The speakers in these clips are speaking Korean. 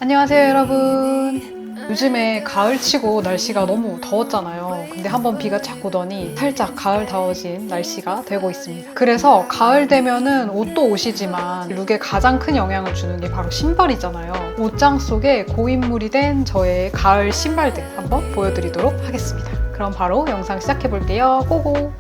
안녕하세요 여러분. 요즘에 가을치고 날씨가 너무 더웠잖아요. 근데 한번 비가 착 오더니 살짝 가을다워진 날씨가 되고 있습니다. 그래서 가을 되면은 옷도 옷이지만 룩에 가장 큰 영향을 주는 게 바로 신발이잖아요. 옷장 속에 고인물이 된 저의 가을 신발들 한번 보여드리도록 하겠습니다. 그럼 바로 영상 시작해볼게요. 고고!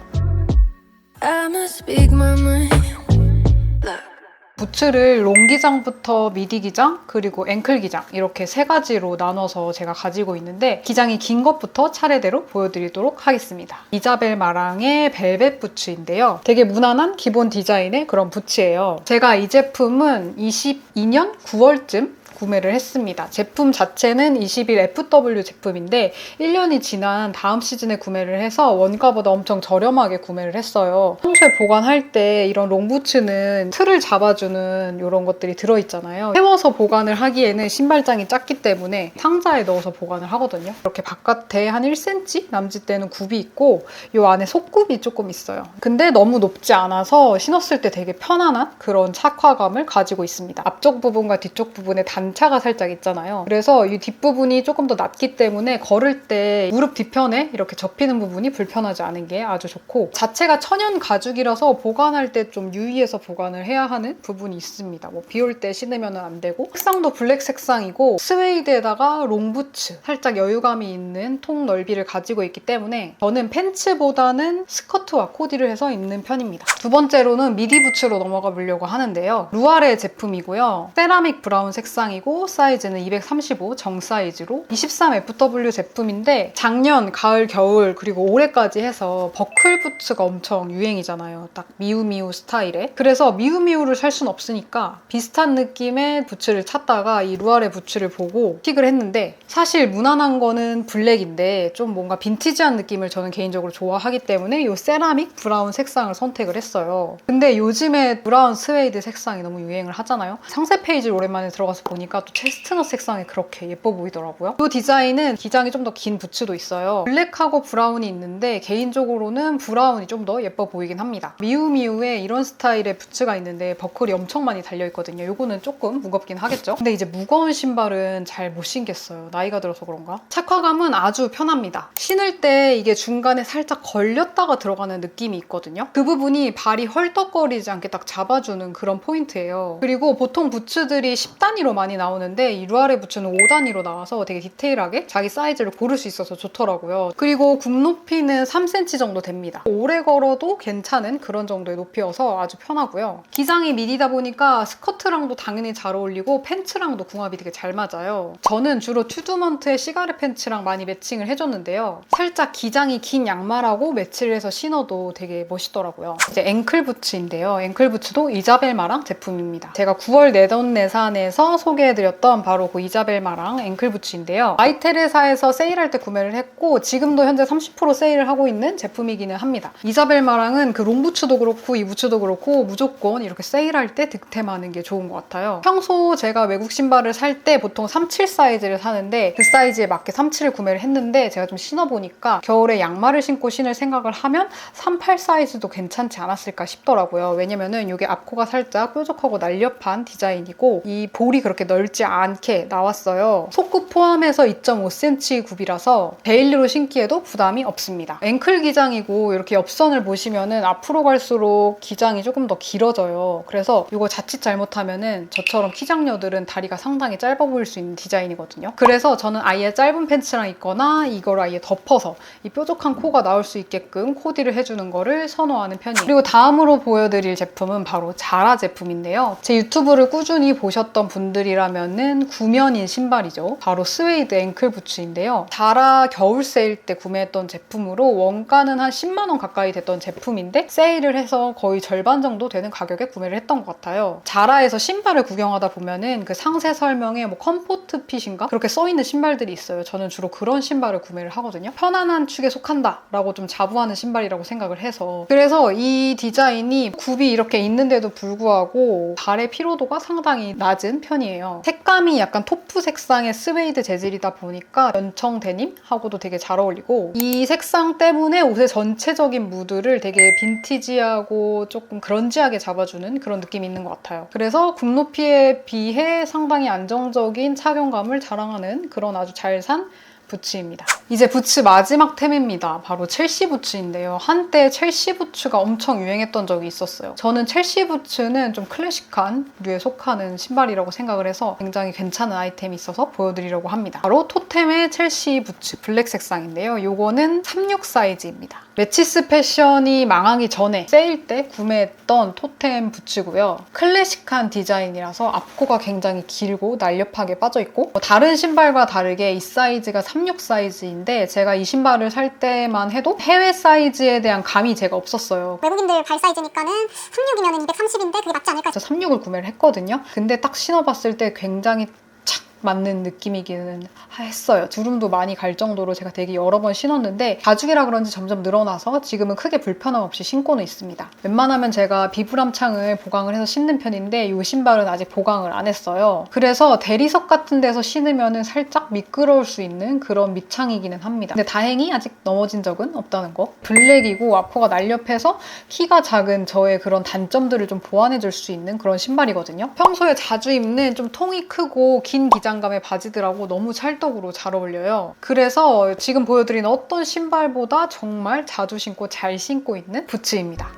부츠를 롱 기장부터 미디 기장 그리고 앵클 기장 이렇게 세 가지로 나눠서 제가 가지고 있는데 기장이 긴 것부터 차례대로 보여드리도록 하겠습니다. 이자벨 마랑의 벨벳 부츠인데요. 되게 무난한 기본 디자인의 그런 부츠예요. 제가 이 제품은 22년 9월쯤 구매를 했습니다. 제품 자체는 21FW 제품인데 1년이 지난 다음 시즌에 구매를 해서 원가보다 엄청 저렴하게 구매를 했어요. 평소에 보관할 때 이런 롱부츠는 틀을 잡아주는 이런 것들이 들어있잖아요. 세워서 보관을 하기에는 신발장이 작기 때문에 상자에 넣어서 보관을 하거든요. 이렇게 바깥에 한 1cm 남짓되는 굽이 있고 이 안에 속굽이 조금 있어요. 근데 너무 높지 않아서 신었을 때 되게 편안한 그런 착화감을 가지고 있습니다. 앞쪽 부분과 뒤쪽 부분에 단차가 살짝 있잖아요. 그래서 이 뒷부분이 조금 더 낮기 때문에 걸을 때 무릎 뒤편에 이렇게 접히는 부분이 불편하지 않은 게 아주 좋고 자체가 천연 가죽이라서 보관할 때 좀 유의해서 보관을 해야 하는 부분이 있습니다. 뭐 비 올 때 신으면 안 되고 색상도 블랙 색상이고 스웨이드에다가 롱부츠 살짝 여유감이 있는 통 넓이를 가지고 있기 때문에 저는 팬츠보다는 스커트와 코디를 해서 입는 편입니다. 두 번째로는 미디 부츠로 넘어가 보려고 하는데요. 루아레 제품이고요. 세라믹 브라운 색상이고 사이즈는 235 정 사이즈로 23FW 제품인데 작년, 가을, 겨울 그리고 올해까지 해서 버클 부츠가 엄청 유행이잖아요. 딱 미우미우 스타일의. 그래서 미우미우를 살 순 없으니까 비슷한 느낌의 부츠를 찾다가 이 루아레 부츠를 보고 픽을 했는데 사실 무난한 거는 블랙인데 좀 뭔가 빈티지한 느낌을 저는 개인적으로 좋아하기 때문에 이 세라믹 브라운 색상을 선택을 했어요. 근데 요즘에 브라운 스웨이드 색상이 너무 유행을 하잖아요. 상세 페이지를 오랜만에 들어가서 보니까 또 체스트넛 색상이 그렇게 예뻐 보이더라고요. 이 디자인은 기장이 좀 더 긴 부츠도 있어요. 블랙하고 브라운이 있는데 개인적으로는 브라운이 좀 더 예뻐 보이긴 합니다. 미우미우에 이런 스타일의 부츠가 있는데 버클이 엄청 많이 달려있거든요. 이거는 조금 무겁긴 하겠죠? 근데 이제 무거운 신발은 잘 못 신겠어요. 나이가 들어서 그런가? 착화감은 아주 편합니다. 신을 때 이게 중간에 살짝 걸렸다가 들어가는 느낌이 있거든요. 그 부분이 발이 헐떡거리지 않게 딱 잡아주는 그런 포인트예요. 그리고 보통 부츠들이 10단위로 많이 나오는데 이 루아레 부츠는 5단위로 나와서 되게 디테일하게 자기 사이즈를 고를 수 있어서 좋더라고요. 그리고 굽 높이는 3cm 정도 됩니다. 오래 걸어도 괜찮은 그런 정도의 높이여서 아주 편하고요. 기장이 미디다 보니까 스커트랑도 당연히 잘 어울리고 팬츠랑도 궁합이 되게 잘 맞아요. 저는 주로 튜드먼트의 시가레 팬츠랑 많이 매칭을 해줬는데요. 살짝 기장이 긴 양말하고 매치를 해서 신어도 되게 멋있더라고요. 이제 앵클 부츠인데요. 앵클 부츠도 이자벨 마랑 제품입니다. 제가 9월 내돈내산에서 소개해드렸던 바로 그 이자벨 마랑 앵클 부츠인데요. 마이테레사에서 세일할 때 구매를 했고 지금도 현재 30% 세일을 하고 있는 제품이기는 합니다. 이자벨 마랑은 그 롱부츠도 그렇고 이 부츠도 그렇고 무조건 이렇게 세일할 때 득템하는 게 좋은 것 같아요. 평소 제가 외국 신발을 살 때 보통 37 사이즈를 사는데 그 사이즈에 맞게 37을 구매를 했는데 제가 좀 신어보니까 겨울에 양말을 신고 신을 생각을 하면 38 사이즈도 괜찮지 않았을까 싶더라고요. 왜냐면은 이게 앞코가 살짝 뾰족하고 날렵한 디자인이고 이 볼이 그렇게 넓지 않게 나왔어요. 속굽 포함해서 2.5cm 굽이라서 데일리로 신기에도 부담이 없습니다. 앵클 기장이고 이렇게 옆선을 보시면은 앞으로 갈수록 기장이 조금 더 길어져요. 그래서 이거 자칫 잘못하면은 저처럼 키장녀들은 다리가 상당히 짧아 보일 수 있는 디자인이거든요. 그래서 저는 아예 짧은 팬츠랑 입거나 이걸 아예 덮어서 이 뾰족한 코가 나올 수 있게끔 코디를 해주는 거를 선호하는 편이에요. 그리고 다음으로 보여드릴 제품은 바로 자라 제품인데요. 제 유튜브를 꾸준히 보셨던 분들이라면은 구면인 신발이죠. 바로 스웨이드 앵클 부츠인데요. 자라 겨울 세일 때 구매했던 제품으로 원가는 한 10만 원 가까이 됐던 제품인데 세일을 해서 거의 절반 정도 되는 가격에 구매를 했던 것 같아요. 자라에서 신발을 구경하다 보면은 그 상세 설명에 뭐 컴포트 핏인가? 그렇게 써있는 신발들이 있어요. 저는 주로 그런 신발을 구매를 하거든요. 편안한 축에 속한다 라고 좀 자부하는 신발이라고 생각을 해서 그래서 이 디자인이 굽이 이렇게 있는데도 불구하고 발의 피로도가 상당히 낮은 편이에요. 신거든요. 색감이 약간 토프 색상의 스웨이드 재질이다 보니까 연청 데님하고도 되게 잘 어울리고 이 색상 때문에 옷의 전체적인 무드를 되게 빈티지하고 조금 그런지하게 잡아주는 그런 느낌이 있는 것 같아요. 그래서 굽높이에 비해 상당히 안정적인 착용감을 자랑하는 그런 아주 잘 산 부츠입니다. 이제 부츠 마지막 템입니다. 바로 첼시 부츠인데요. 한때 첼시 부츠가 엄청 유행했던 적이 있었어요. 저는 첼시 부츠는 좀 클래식한 류에 속하는 신발이라고 생각을 해서 굉장히 괜찮은 아이템이 있어서 보여드리려고 합니다. 바로 토템의 첼시 부츠 블랙 색상인데요. 요거는 36 사이즈입니다. 매치스 패션이 망하기 전에 세일 때 구매했던 토템 부츠고요. 클래식한 디자인이라서 앞코가 굉장히 길고 날렵하게 빠져있고 다른 신발과 다르게 이 사이즈가 36 사이즈인데 제가 이 신발을 살 때만 해도 해외 사이즈에 대한 감이 제가 없었어요. 외국인들 발 사이즈니까는 36이면 230인데 그게 맞지 않을까? 그래서 36을 구매를 했거든요. 근데 딱 신어봤을 때 굉장히 착 맞는 느낌이기는 했어요. 주름도 많이 갈 정도로 제가 되게 여러 번 신었는데 가죽이라 그런지 점점 늘어나서 지금은 크게 불편함 없이 신고는 있습니다. 웬만하면 제가 비브람 창을 보강을 해서 신는 편인데 이 신발은 아직 보강을 안 했어요. 그래서 대리석 같은 데서 신으면 살짝 미끄러울 수 있는 그런 밑창이기는 합니다. 근데 다행히 아직 넘어진 적은 없다는 거. 블랙이고 앞코가 날렵해서 키가 작은 저의 그런 단점들을 좀 보완해줄 수 있는 그런 신발이거든요. 평소에 자주 입는 좀 통이 크고 긴 기장감의 바지들하고 너무 찰떡으로 잘 어울려요. 그래서 지금 보여드리는 어떤 신발보다 정말 자주 신고 잘 신고 있는 부츠입니다.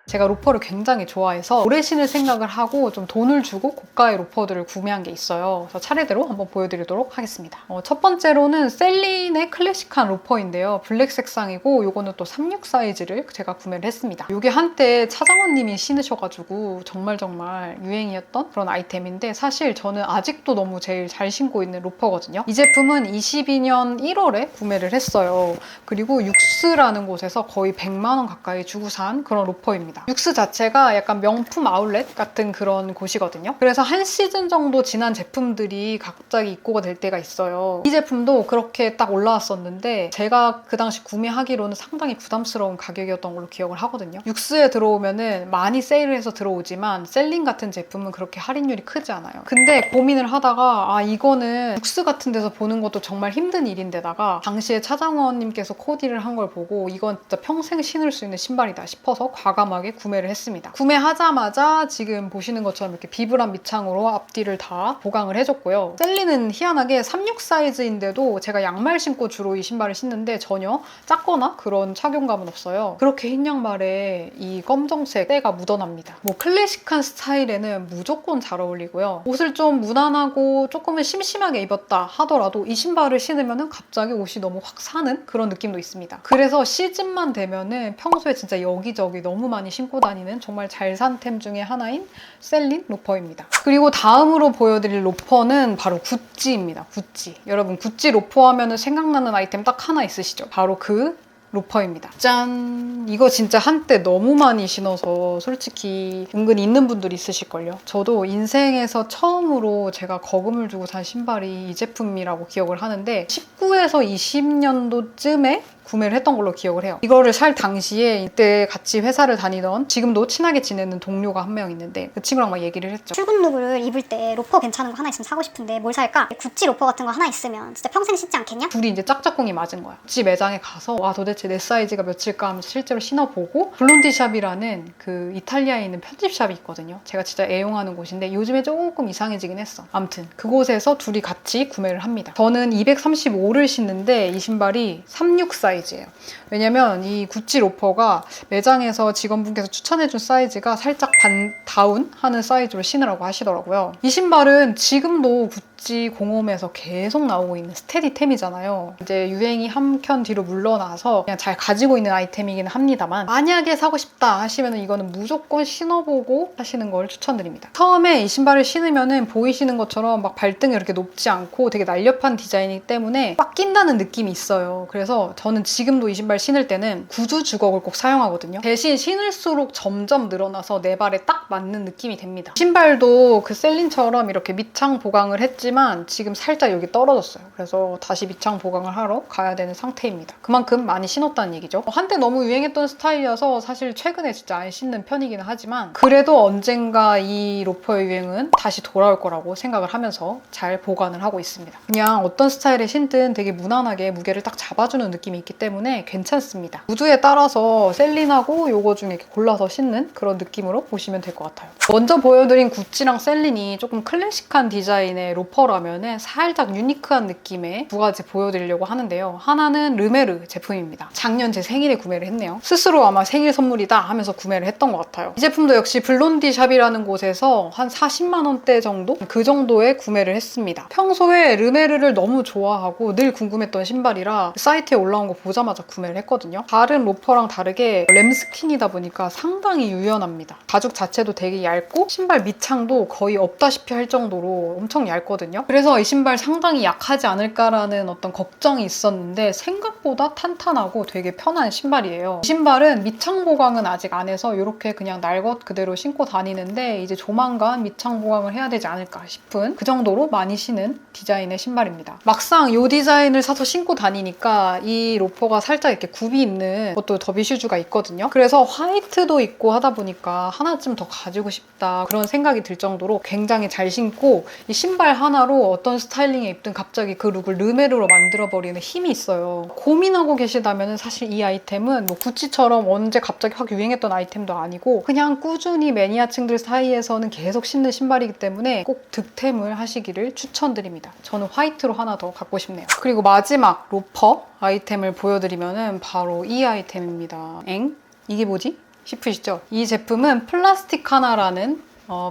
제가 로퍼를 굉장히 좋아해서 오래 신을 생각을 하고 좀 돈을 주고 고가의 로퍼들을 구매한 게 있어요. 그래서 차례대로 한번 보여드리도록 하겠습니다. 첫 번째로는 셀린의 클래식한 로퍼인데요. 블랙 색상이고 이거는 또 36 사이즈를 제가 구매를 했습니다. 이게 한때 차장원님이 신으셔가지고 정말 유행이었던 그런 아이템인데 사실 저는 아직도 너무 제일 잘 신고 있는 로퍼거든요. 이 제품은 22년 1월에 구매를 했어요. 그리고 육스라는 곳에서 거의 100만 원 가까이 주고 산 그런 로퍼입니다. 육스 자체가 약간 명품 아울렛 같은 그런 곳이거든요. 그래서 한 시즌 정도 지난 제품들이 갑자기 입고가 될 때가 있어요. 이 제품도 그렇게 딱 올라왔었는데 제가 그 당시 구매하기로는 상당히 부담스러운 가격이었던 걸로 기억을 하거든요. 육스에 들어오면은 많이 세일을 해서 들어오지만 셀린 같은 제품은 그렇게 할인율이 크지 않아요. 근데 고민을 하다가 이거는 육스 같은 데서 보는 것도 정말 힘든 일인데다가 당시에 차장원님께서 코디를 한 걸 보고 이건 진짜 평생 신을 수 있는 신발이다 싶어서 과감하게 구매를 했습니다. 구매하자마자 지금 보시는 것처럼 이렇게 비브람 밑창으로 앞뒤를 다 보강을 해줬고요. 셀린은 희한하게 36 사이즈인데도 제가 양말 신고 주로 이 신발을 신는데 전혀 작거나 그런 착용감은 없어요. 그렇게 흰 양말에 이 검정색 때가 묻어납니다. 뭐 클래식한 스타일에는 무조건 잘 어울리고요. 옷을 좀 무난하고 조금은 심심하게 입었다 하더라도 이 신발을 신으면 갑자기 옷이 너무 확 사는 그런 느낌도 있습니다. 그래서 시즌만 되면은 평소에 진짜 여기저기 너무 많이 신고 다니는 정말 잘 산 템 중에 하나인 셀린 로퍼입니다. 그리고 다음으로 보여드릴 로퍼는 바로 구찌입니다. 구찌. 여러분 구찌 로퍼 하면 생각나는 아이템 딱 하나 있으시죠? 바로 그 로퍼입니다. 짠! 이거 진짜 한때 너무 많이 신어서 솔직히 은근 있는 분들이 있으실걸요? 저도 인생에서 처음으로 제가 거금을 주고 산 신발이 이 제품이라고 기억을 하는데 19에서 20년도쯤에 구매를 했던 걸로 기억을 해요. 이거를 살 당시에 이때 같이 회사를 다니던 지금도 친하게 지내는 동료가 한 명 있는데 그 친구랑 막 얘기를 했죠. 출근룩을 입을 때 로퍼 괜찮은 거 하나 있으면 사고 싶은데 뭘 살까? 구찌 로퍼 같은 거 하나 있으면 진짜 평생 신지 않겠냐? 둘이 이제 짝짝꿍이 맞은 거야. 구찌 매장에 가서 와 도대체 내 사이즈가 몇일까 하면서 실제로 신어보고 블론디샵이라는 그 이탈리아에 있는 편집샵이 있거든요. 제가 진짜 애용하는 곳인데 요즘에 조금 이상해지긴 했어. 아무튼 그곳에서 둘이 같이 구매를 합니다. 저는 235를 신는데 이 신발이 36 사이즈예요. 왜냐면 이 구찌 로퍼가 매장에서 직원분께서 추천해준 사이즈가 살짝 다운 하는 사이즈로 신으라고 하시더라고요. 이 신발은 지금도 구찌 공홈에서 계속 나오고 있는 스테디템이잖아요. 이제 유행이 한켠 뒤로 물러나서 그냥 잘 가지고 있는 아이템이긴 합니다만 만약에 사고 싶다 하시면 이거는 무조건 신어보고 사시는 걸 추천드립니다. 처음에 이 신발을 신으면 보이시는 것처럼 막 발등이 이렇게 높지 않고 되게 날렵한 디자인이기 때문에 꽉 낀다는 느낌이 있어요. 그래서 저는 지금도 이 신발 신을 때는 구두 주걱을 꼭 사용하거든요. 대신 신을수록 점점 늘어나서 내 발에 딱 맞는 느낌이 됩니다. 신발도 그 셀린처럼 이렇게 밑창 보강을 했지 좋았지만 지금 살짝 여기 떨어졌어요. 그래서 다시 밑창 보강을 하러 가야 되는 상태입니다. 그만큼 많이 신었다는 얘기죠. 한때 너무 유행했던 스타일이어서 사실 최근에 진짜 안 신는 편이기는 하지만 그래도 언젠가 이 로퍼의 유행은 다시 돌아올 거라고 생각을 하면서 잘 보관을 하고 있습니다. 그냥 어떤 스타일의 신든 되게 무난하게 무게를 딱 잡아주는 느낌이 있기 때문에 괜찮습니다. 무드에 따라서 셀린하고 요거 중에 이렇게 골라서 신는 그런 느낌으로 보시면 될 것 같아요. 먼저 보여드린 구찌랑 셀린이 조금 클래식한 디자인의 로퍼라면 살짝 유니크한 느낌의 두 가지 보여드리려고 하는데요. 하나는 르메르 제품입니다. 작년 제 생일에 구매를 했네요. 스스로 아마 생일 선물이다 하면서 구매를 했던 것 같아요. 이 제품도 역시 블론디 샵이라는 곳에서 한 40만 원대 정도? 그 정도에 구매를 했습니다. 평소에 르메르를 너무 좋아하고 늘 궁금했던 신발이라 사이트에 올라온 거 보자마자 구매를 했거든요. 다른 로퍼랑 다르게 램스킨이다 보니까 상당히 유연합니다. 가죽 자체도 되게 얇고 신발 밑창도 거의 없다시피 할 정도로 엄청 얇거든요. 그래서 이 신발 상당히 약하지 않을까라는 어떤 걱정이 있었는데 생각보다 탄탄하고 되게 편한 신발이에요. 이 신발은 밑창 보강은 아직 안 해서 이렇게 그냥 날 것 그대로 신고 다니는데 이제 조만간 밑창 보강을 해야 되지 않을까 싶은 그 정도로 많이 신은 디자인의 신발입니다. 막상 이 디자인을 사서 신고 다니니까 이 로퍼가 살짝 이렇게 굽이 있는 것도 더비 슈즈가 있거든요. 그래서 화이트도 있고 하다 보니까 하나쯤 더 가지고 싶다 그런 생각이 들 정도로 굉장히 잘 신고 이 신발 하나로 어떤 스타일링에 입든 갑자기 그 룩을 르메르로 만들어버리는 힘이 있어요. 고민하고 계시다면 사실 이 아이템은 뭐 구찌처럼 언제 갑자기 확 유행했던 아이템도 아니고 그냥 꾸준히 매니아층들 사이에서는 계속 신는 신발이기 때문에 꼭 득템을 하시기를 추천드립니다. 저는 화이트로 하나 더 갖고 싶네요. 그리고 마지막 로퍼 아이템을 보여드리면 바로 이 아이템입니다. 엥? 이게 뭐지? 싶으시죠? 이 제품은 플라스티카나라는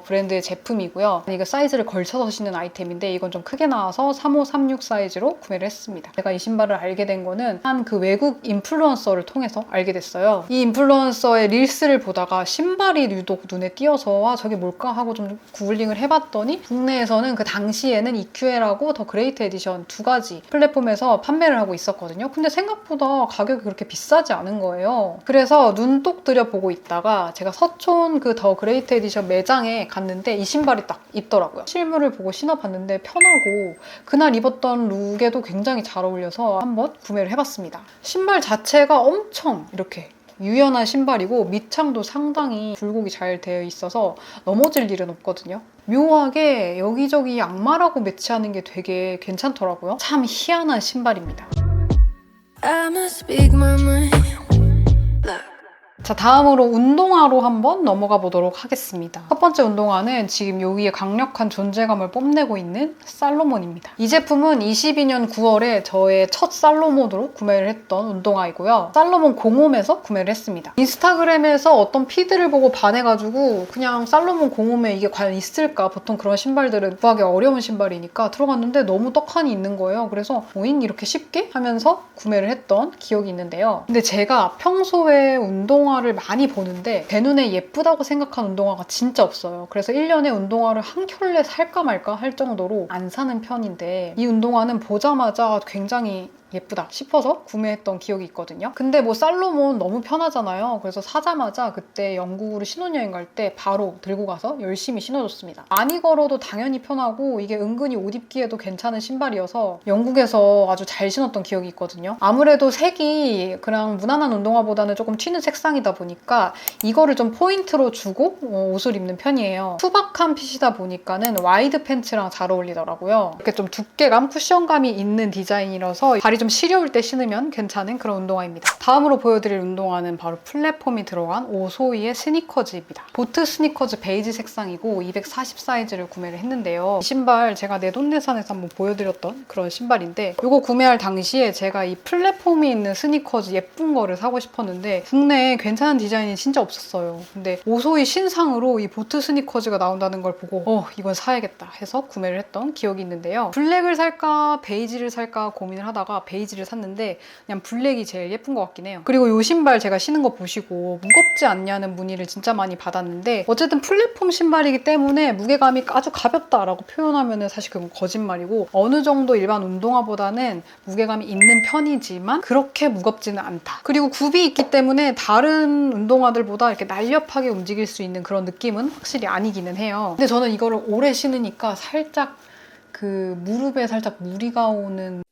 브랜드의 제품이고요. 이거 사이즈를 걸쳐서 신는 아이템인데 이건 좀 크게 나와서 3536 사이즈로 구매를 했습니다. 제가 이 신발을 알게 된 거는 한 그 외국 인플루언서를 통해서 알게 됐어요. 이 인플루언서의 릴스를 보다가 신발이 유독 눈에 띄어서 아 저게 뭘까 하고 좀 구글링을 해봤더니 국내에서는 그 당시에는 EQL하고 더 그레이트 에디션 두 가지 플랫폼에서 판매를 하고 있었거든요. 근데 생각보다 가격이 그렇게 비싸지 않은 거예요. 그래서 눈독 들여보고 있다가 제가 서촌 그 더 그레이트 에디션 매장 에 갔는데 이 신발이 딱 있더라고요. 실물을 보고 신어봤는데 편하고 그날 입었던 룩에도 굉장히 잘 어울려서 한번 구매를 해봤습니다. 신발 자체가 엄청 이렇게 유연한 신발이고 밑창도 상당히 굴곡이 잘 되어 있어서 넘어질 일은 없거든요. 묘하게 여기저기 양말하고 매치하는 게 되게 괜찮더라고요. 참 희한한 신발입니다. I must speak my mind. Look. 자, 다음으로 운동화로 한번 넘어가 보도록 하겠습니다. 첫 번째 운동화는 지금 여기에 강력한 존재감을 뽐내고 있는 살로몬입니다. 이 제품은 22년 9월에 저의 첫 살로몬으로 구매를 했던 운동화이고요. 살로몬 공홈에서 구매를 했습니다. 인스타그램에서 어떤 피드를 보고 반해가지고 그냥 살로몬 공홈에 이게 과연 있을까? 보통 그런 신발들은 구하기 어려운 신발이니까 들어갔는데 너무 떡하니 있는 거예요. 그래서 오잉 이렇게 쉽게 하면서 구매를 했던 기억이 있는데요. 근데 제가 평소에 운동화를 많이 보는데 제 눈에 예쁘다고 생각한 운동화가 진짜 없어요. 그래서 1년에 운동화를 한 켤레 살까 말까 할 정도로 안 사는 편인데 이 운동화는 보자마자 굉장히 예쁘다 싶어서 구매했던 기억이 있거든요. 근데 뭐 살로몬 너무 편하잖아요. 그래서 사자마자 그때 영국으로 신혼여행 갈 때 바로 들고 가서 열심히 신어줬습니다. 많이 걸어도 당연히 편하고 이게 은근히 옷 입기에도 괜찮은 신발이어서 영국에서 아주 잘 신었던 기억이 있거든요. 아무래도 색이 그냥 무난한 운동화보다는 조금 튀는 색상이다 보니까 이거를 좀 포인트로 주고 옷을 입는 편이에요. 투박한 핏이다 보니까는 와이드 팬츠랑 잘 어울리더라고요. 이렇게 좀 두께감, 쿠션감이 있는 디자인이라서 발이 좀 시려울 때 신으면 괜찮은 그런 운동화입니다. 다음으로 보여드릴 운동화는 바로 플랫폼이 들어간 오소이의 스니커즈입니다. 보트 스니커즈 베이지 색상이고 240 사이즈를 구매를 했는데요. 이 신발 제가 내돈내산해서 한번 보여드렸던 그런 신발인데 이거 구매할 당시에 제가 이 플랫폼이 있는 스니커즈 예쁜 거를 사고 싶었는데 국내에 괜찮은 디자인이 진짜 없었어요. 근데 오소이 신상으로 이 보트 스니커즈가 나온다는 걸 보고 이건 사야겠다 해서 구매를 했던 기억이 있는데요. 블랙을 살까 베이지를 살까 고민을 하다가 베이지를 샀는데 그냥 블랙이 제일 예쁜 것 같긴 해요. 그리고 이 신발 제가 신은 거 보시고 무겁지 않냐는 문의를 진짜 많이 받았는데 어쨌든 플랫폼 신발이기 때문에 무게감이 아주 가볍다라고 표현하면 사실 그건 거짓말이고 어느 정도 일반 운동화보다는 무게감이 있는 편이지만 그렇게 무겁지는 않다. 그리고 굽이 있기 때문에 다른 운동화들보다 이렇게 날렵하게 움직일 수 있는 그런 느낌은 확실히 아니기는 해요. 근데 저는 이거를 오래 신으니까 살짝 그 무릎에 살짝 무리가 오는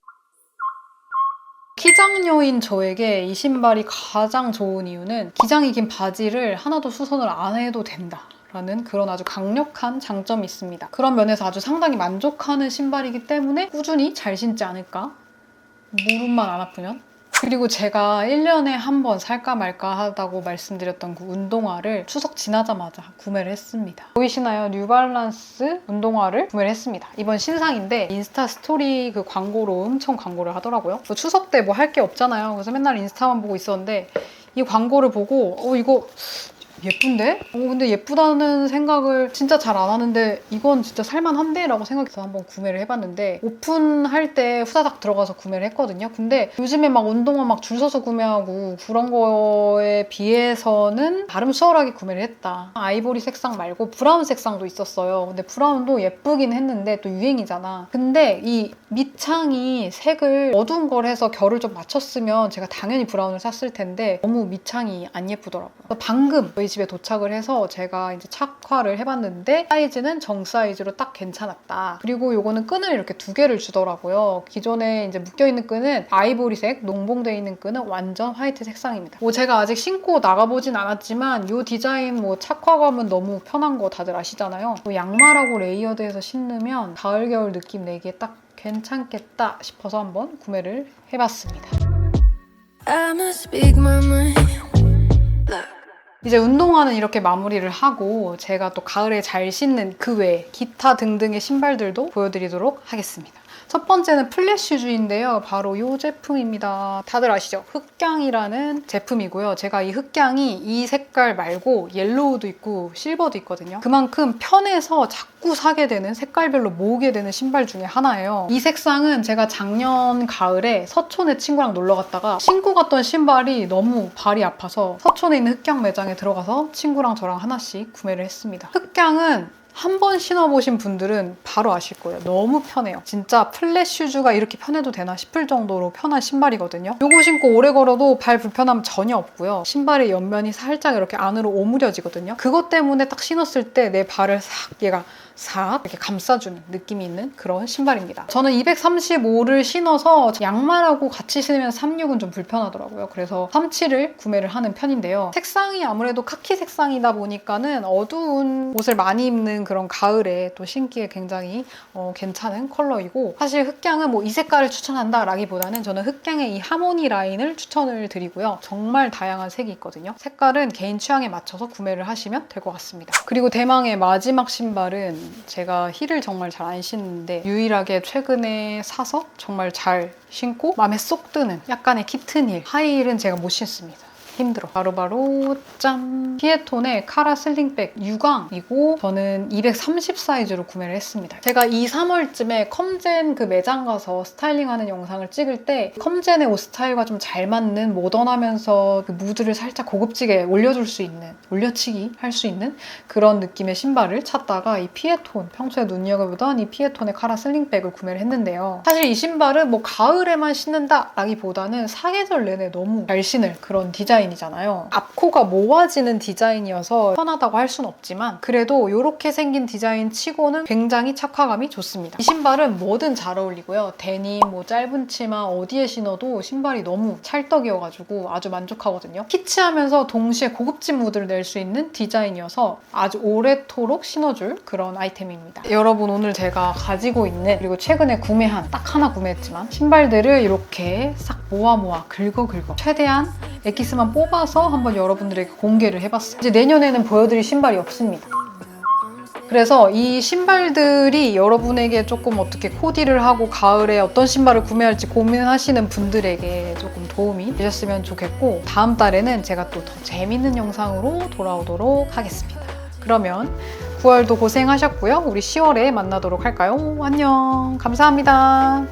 키장녀인 저에게 이 신발이 가장 좋은 이유는 기장이 긴 바지를 하나도 수선을 안 해도 된다 라는 그런 아주 강력한 장점이 있습니다. 그런 면에서 아주 상당히 만족하는 신발이기 때문에 꾸준히 잘 신지 않을까? 무릎만 안 아프면? 그리고 제가 1년에 한 번 살까 말까 하다고 말씀드렸던 그 운동화를 추석 지나자마자 구매를 했습니다. 보이시나요? 뉴발란스 운동화를 구매를 했습니다. 이번 신상인데 인스타 스토리 그 광고로 엄청 광고를 하더라고요. 뭐 추석 때 뭐 할 게 없잖아요. 그래서 맨날 인스타만 보고 있었는데 이 광고를 보고 이거 예쁜데? 근데 예쁘다는 생각을 진짜 잘 안 하는데 이건 진짜 살만한데? 라고 생각해서 한번 구매를 해봤는데 오픈할 때 후다닥 들어가서 구매를 했거든요. 근데 요즘에 막 운동화 막 줄 서서 구매하고 그런 거에 비해서는 나름 수월하게 구매를 했다. 아이보리 색상 말고 브라운 색상도 있었어요. 근데 브라운도 예쁘긴 했는데 또 유행이잖아. 근데 이 밑창이 색을 어두운 걸 해서 결을 좀 맞췄으면 제가 당연히 브라운을 샀을 텐데 너무 밑창이 안 예쁘더라고요. 방금 저희 집에 도착을 해서 제가 이제 착화를 해봤는데 사이즈는 정 사이즈로 딱 괜찮았다. 그리고 요거는 끈을 이렇게 2개를 주더라고요. 기존에 이제 묶여있는 끈은 아이보리색, 농봉되어 있는 끈은 완전 화이트 색상입니다. 제가 아직 신고 나가보진 않았지만 이 디자인 착화감은 너무 편한 거 다들 아시잖아요. 양말하고 레이어드해서 신으면 가을 겨울 느낌 내기에 딱 괜찮겠다 싶어서 한번 구매를 해봤습니다. I must speak my mind. Look. 이제 운동화는 이렇게 마무리를 하고 제가 또 가을에 잘 신는 그 외에 기타 등등의 신발들도 보여드리도록 하겠습니다. 첫 번째는 플랫슈즈인데요. 바로 이 제품입니다. 다들 아시죠? 흑갱이라는 제품이고요. 제가 이 흑갱이 이 색깔 말고 옐로우도 있고 실버도 있거든요. 그만큼 편해서 자꾸 사게 되는 색깔별로 모으게 되는 신발 중에 하나예요. 이 색상은 제가 작년 가을에 서촌에 친구랑 놀러 갔다가 신고 갔던 신발이 너무 발이 아파서 서촌에 있는 흑갱 매장에 들어가서 친구랑 저랑 하나씩 구매를 했습니다. 흑갱은 한 번 신어보신 분들은 바로 아실 거예요. 너무 편해요. 진짜 플랫 슈즈가 이렇게 편해도 되나 싶을 정도로 편한 신발이거든요. 이거 신고 오래 걸어도 발 불편함 전혀 없고요. 신발의 옆면이 살짝 이렇게 안으로 오므려지거든요. 그것 때문에 딱 신었을 때 내 발을 얘가 이렇게 감싸주는 느낌이 있는 그런 신발입니다. 저는 235를 신어서 양말하고 같이 신으면 36은 좀 불편하더라고요. 그래서 37을 구매를 하는 편인데요. 색상이 아무래도 카키 색상이다 보니까는 어두운 옷을 많이 입는 그런 가을에 또 신기에 굉장히 괜찮은 컬러이고, 사실 흑갱은 이 색깔을 추천한다 라기보다는 저는 흑갱의 이 하모니 라인을 추천을 드리고요. 정말 다양한 색이 있거든요. 색깔은 개인 취향에 맞춰서 구매를 하시면 될 것 같습니다. 그리고 대망의 마지막 신발은 제가 힐을 정말 잘 안 신는데 유일하게 최근에 사서 정말 잘 신고 마음에 쏙 드는 약간의 깃튼 힐. 하이힐은 제가 못 신습니다. 힘들어. 바로바로 짠! 피에톤의 카라 슬링백 유광이고 저는 230 사이즈로 구매를 했습니다. 제가 2, 3월쯤에 컴젠 그 매장 가서 스타일링하는 영상을 찍을 때 컴젠의 옷 스타일과 좀 잘 맞는 모던하면서 그 무드를 살짝 고급지게 올려줄 수 있는, 올려치기 할 수 있는 그런 느낌의 신발을 찾다가 이 피에톤, 평소에 눈여겨보던 이 피에톤의 카라 슬링백을 구매를 했는데요. 사실 이 신발은 가을에만 신는다 라기보다는 사계절 내내 너무 잘 신을 그런 디자인이잖아요. 앞코가 모아지는 디자인이어서 편하다고 할 수는 없지만 그래도 이렇게 생긴 디자인 치고는 굉장히 착화감이 좋습니다. 이 신발은 뭐든 잘 어울리고요. 데님, 짧은 치마 어디에 신어도 신발이 너무 찰떡이어가지고 아주 만족하거든요. 키치하면서 동시에 고급진 무드를 낼 수 있는 디자인이어서 아주 오래도록 신어줄 그런 아이템입니다. 여러분, 오늘 제가 가지고 있는, 그리고 최근에 구매한, 딱 하나 구매했지만 신발들을 이렇게 싹 모아 긁어 최대한 엑기스만 뽑아서 한번 여러분들에게 공개를 해봤어요. 이제 내년에는 보여드릴 신발이 없습니다. 그래서 이 신발들이 여러분에게 조금 어떻게 코디를 하고 가을에 어떤 신발을 구매할지 고민하시는 분들에게 조금 도움이 되셨으면 좋겠고, 다음 달에는 제가 또 더 재밌는 영상으로 돌아오도록 하겠습니다. 그러면 9월도 고생하셨고요. 우리 10월에 만나도록 할까요? 안녕. 감사합니다.